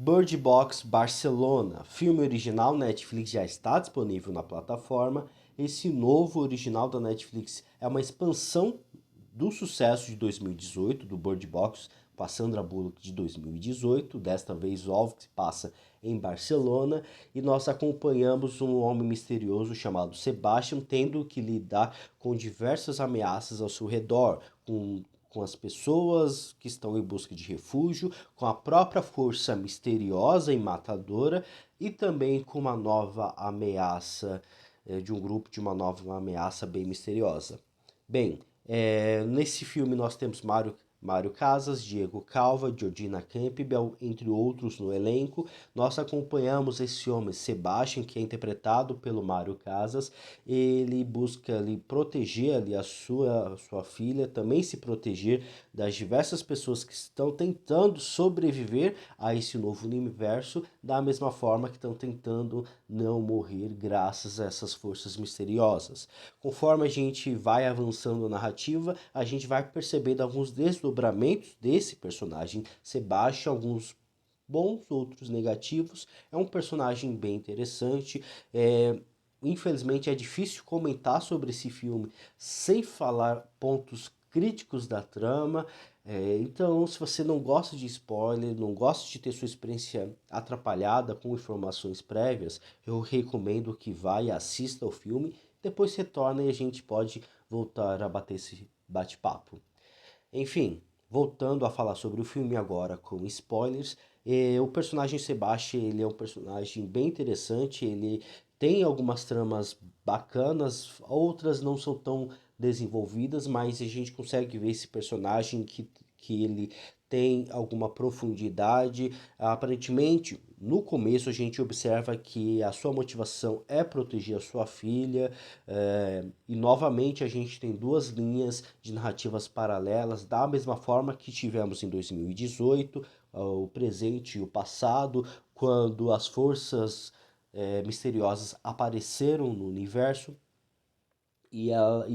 Bird Box Barcelona, filme original Netflix, já está disponível na plataforma. Esse novo original da Netflix é uma expansão do sucesso de 2018, do Bird Box, com a Sandra Bullock de 2018, desta vez óbvio que se passa em Barcelona, e nós acompanhamos um homem misterioso chamado Sebastian tendo que lidar com diversas ameaças ao seu redor, com as pessoas que estão em busca de refúgio, com a própria força misteriosa e matadora e também com uma nova ameaça, de um grupo de uma nova ameaça bem misteriosa. Bem, nesse filme nós temos Mário Casas, Diego Calva, Georgina Campbell, entre outros no elenco. Nós acompanhamos esse homem, Sebastian, que é interpretado pelo Mário Casas. Ele busca ali proteger ali a sua filha, também se proteger das diversas pessoas que estão tentando sobreviver a esse novo universo, da mesma forma que estão tentando não morrer graças a essas forças misteriosas. Conforme a gente vai avançando na narrativa, a gente vai percebendo alguns desdobramentos desse personagem Sebastião, alguns bons, outros negativos. É um personagem bem interessante. Infelizmente é difícil comentar sobre esse filme sem falar pontos críticos da trama. Então, se você não gosta de spoiler, não gosta de ter sua experiência atrapalhada com informações prévias, eu recomendo que vá e assista o filme, depois retorna e a gente pode voltar a bater esse bate-papo. Enfim, voltando a falar sobre o filme agora com spoilers, o personagem Sebastian, ele é um personagem bem interessante, ele tem algumas tramas bacanas, outras não são tão desenvolvidas, mas a gente consegue ver esse personagem que ele tem alguma profundidade. Aparentemente, no começo a gente observa que a sua motivação é proteger a sua filha, e novamente a gente tem duas linhas de narrativas paralelas, da mesma forma que tivemos em 2018, o presente e o passado, quando as forças misteriosas apareceram no universo. E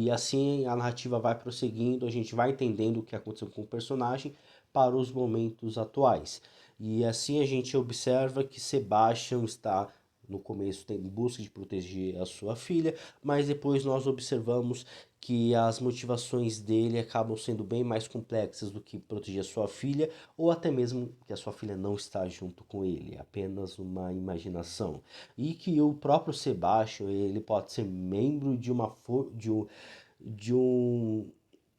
assim a narrativa vai prosseguindo, a gente vai entendendo o que aconteceu com o personagem para os momentos atuais. E assim a gente observa que Sebastian está no começo em busca de proteger a sua filha, mas depois nós observamos que as motivações dele acabam sendo bem mais complexas do que proteger a sua filha, ou até mesmo que a sua filha não está junto com ele, é apenas uma imaginação. E que o próprio Sebastian, ele pode ser membro de uma de um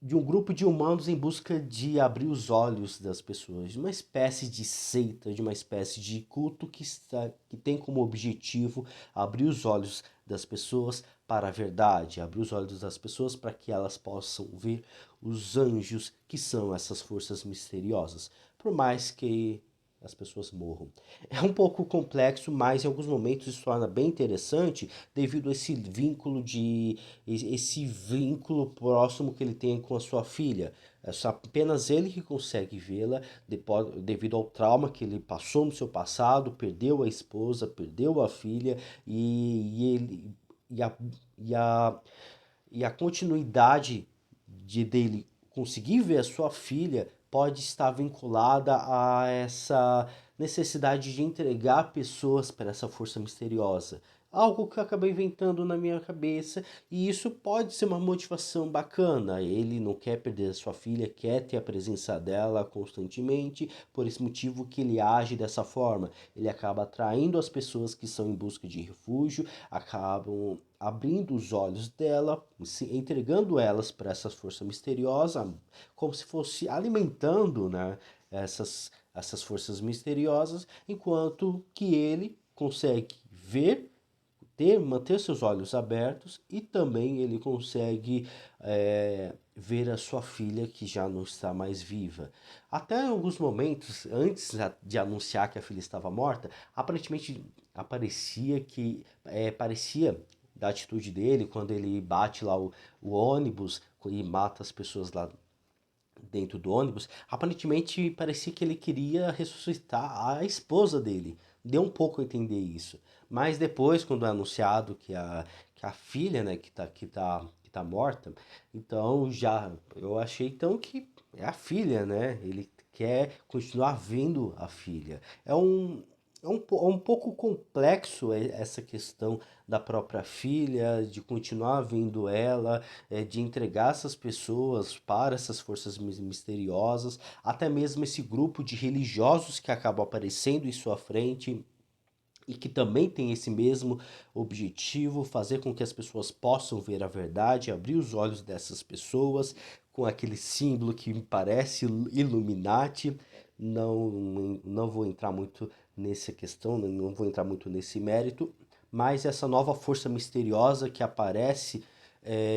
de um grupo de humanos em busca de abrir os olhos das pessoas, de uma espécie de seita, de uma espécie de culto que tem como objetivo abrir os olhos das pessoas para a verdade, abrir os olhos das pessoas para que elas possam ver os anjos que são essas forças misteriosas, por mais que as pessoas morram. É um pouco complexo, mas em alguns momentos isso torna bem interessante devido a esse vínculo próximo que ele tem com a sua filha. É só apenas ele que consegue vê-la devido ao trauma que ele passou no seu passado, perdeu a esposa, perdeu a filha e ele e a, e a, e a continuidade dele conseguir ver a sua filha pode estar vinculada a essa necessidade de entregar pessoas para essa força misteriosa. Algo que eu acabei inventando na minha cabeça, e isso pode ser uma motivação bacana. Ele não quer perder a sua filha, quer ter a presença dela constantemente, por esse motivo que ele age dessa forma. Ele acaba atraindo as pessoas que são em busca de refúgio, acabam abrindo os olhos dela, entregando elas para essa força misteriosa, como se fosse alimentando, né, essas forças misteriosas, enquanto que ele consegue ver, manter seus olhos abertos e também ele consegue ver a sua filha que já não está mais viva. Até em alguns momentos, antes de anunciar que a filha estava morta, aparentemente parecia da atitude dele quando ele bate lá o ônibus e mata as pessoas lá dentro do ônibus, aparentemente parecia que ele queria ressuscitar a esposa dele. Deu um pouco a entender isso. Mas depois, quando é anunciado que a filha, né, que tá morta, então já eu achei então que é a filha, né? Ele quer continuar vendo a filha. É um pouco complexo essa questão da própria filha, de continuar vendo ela, de entregar essas pessoas para essas forças misteriosas, até mesmo esse grupo de religiosos que acabam aparecendo em sua frente e que também tem esse mesmo objetivo, fazer com que as pessoas possam ver a verdade, abrir os olhos dessas pessoas com aquele símbolo que me parece Illuminati. Não vou entrar muito nessa questão, não vou entrar muito nesse mérito, mas essa nova força misteriosa que aparece,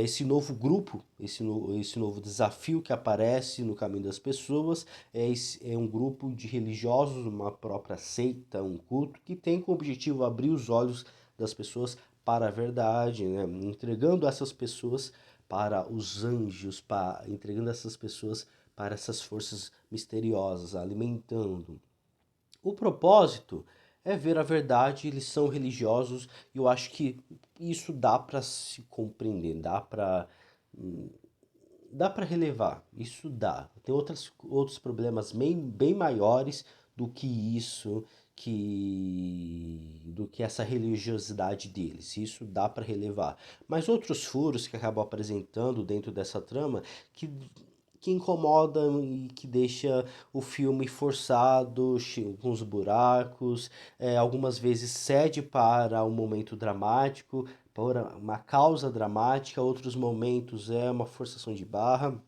esse novo grupo, esse novo desafio que aparece no caminho das pessoas, é um grupo de religiosos, uma própria seita, um culto, que tem como objetivo abrir os olhos das pessoas para a verdade, né? Entregando essas pessoas para os anjos, entregando essas pessoas para essas forças misteriosas, alimentando. O propósito é ver a verdade, eles são religiosos e eu acho que isso dá para se compreender, dá para relevar, isso dá. Tem outros problemas bem maiores do que isso, do que essa religiosidade deles. Isso dá para relevar. Mas outros furos que acabam apresentando dentro dessa trama que que incomoda e que deixa o filme forçado, com os buracos, algumas vezes cede para um momento dramático, para uma causa dramática, outros momentos é uma forçação de barra,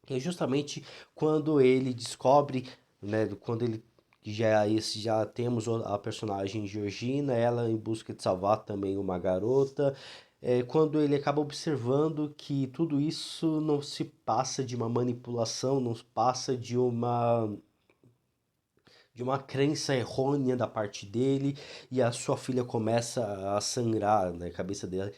que é justamente quando ele descobre, né, quando ele já temos a personagem Georgina, ela em busca de salvar também uma garota, quando ele acaba observando que tudo isso não se passa de uma manipulação, não passa de uma crença errônea da parte dele e a sua filha começa a sangrar, né? A cabeça dela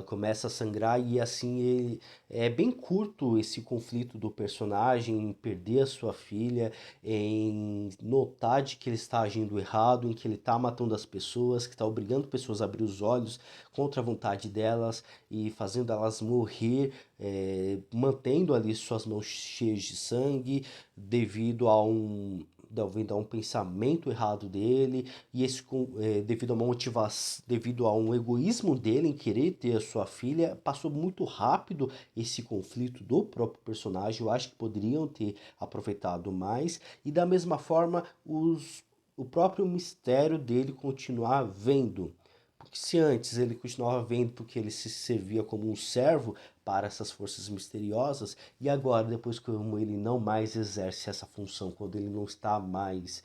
começa a sangrar e assim é bem curto esse conflito do personagem em perder a sua filha, em notar de que ele está agindo errado, em que ele está matando as pessoas, que está obrigando pessoas a abrir os olhos contra a vontade delas e fazendo elas morrer, mantendo ali suas mãos cheias de sangue devido a um pensamento errado dele e devido a uma motivação, devido a um egoísmo dele em querer ter a sua filha, passou muito rápido esse conflito do próprio personagem. Eu acho que poderiam ter aproveitado mais e da mesma forma o próprio mistério dele continuar vendo. Porque se antes ele continuava vendo porque ele se servia como um servo para essas forças misteriosas, e agora, depois que ele não mais exerce essa função, quando ele não está mais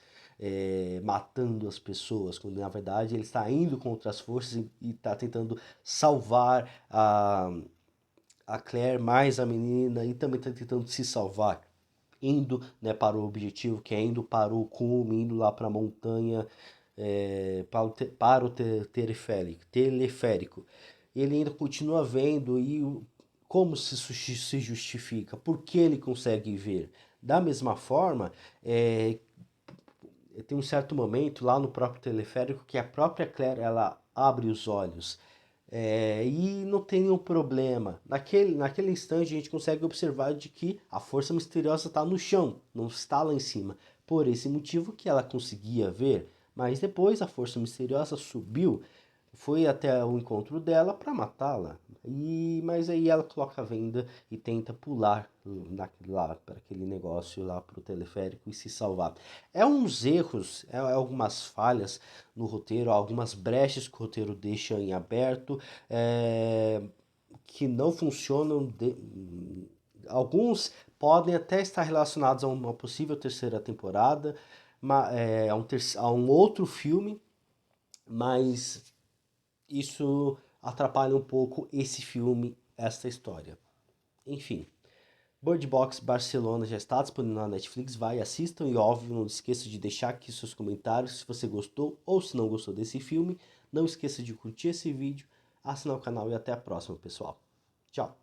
matando as pessoas, quando na verdade ele está indo contra as forças e está tentando salvar a Claire mais a menina e também está tentando se salvar. Indo, né, para o objetivo, que é indo para o cume, indo lá para a montanha, para o teleférico. Ele ainda continua vendo e como se justifica, por que ele consegue ver. Da mesma forma, tem um certo momento lá no próprio teleférico que a própria Claire ela abre os olhos. E não tem nenhum problema. Naquele instante a gente consegue observar de que a força misteriosa está no chão, não está lá em cima. Por esse motivo que ela conseguia ver, mas depois a força misteriosa subiu, foi até o encontro dela para matá-la. Mas aí ela coloca a venda e tenta pular lá para aquele negócio lá para o teleférico e se salvar. É uns erros, algumas falhas no roteiro, algumas brechas que o roteiro deixa em aberto, que não funcionam. Alguns podem até estar relacionados a uma possível terceira temporada, a um outro filme, mas isso atrapalha um pouco esse filme, essa história. Enfim, Bird Box Barcelona já está disponível na Netflix, vai, assistam e óbvio, não esqueça de deixar aqui seus comentários se você gostou ou se não gostou desse filme. Não esqueça de curtir esse vídeo, assinar o canal e até a próxima, pessoal. Tchau!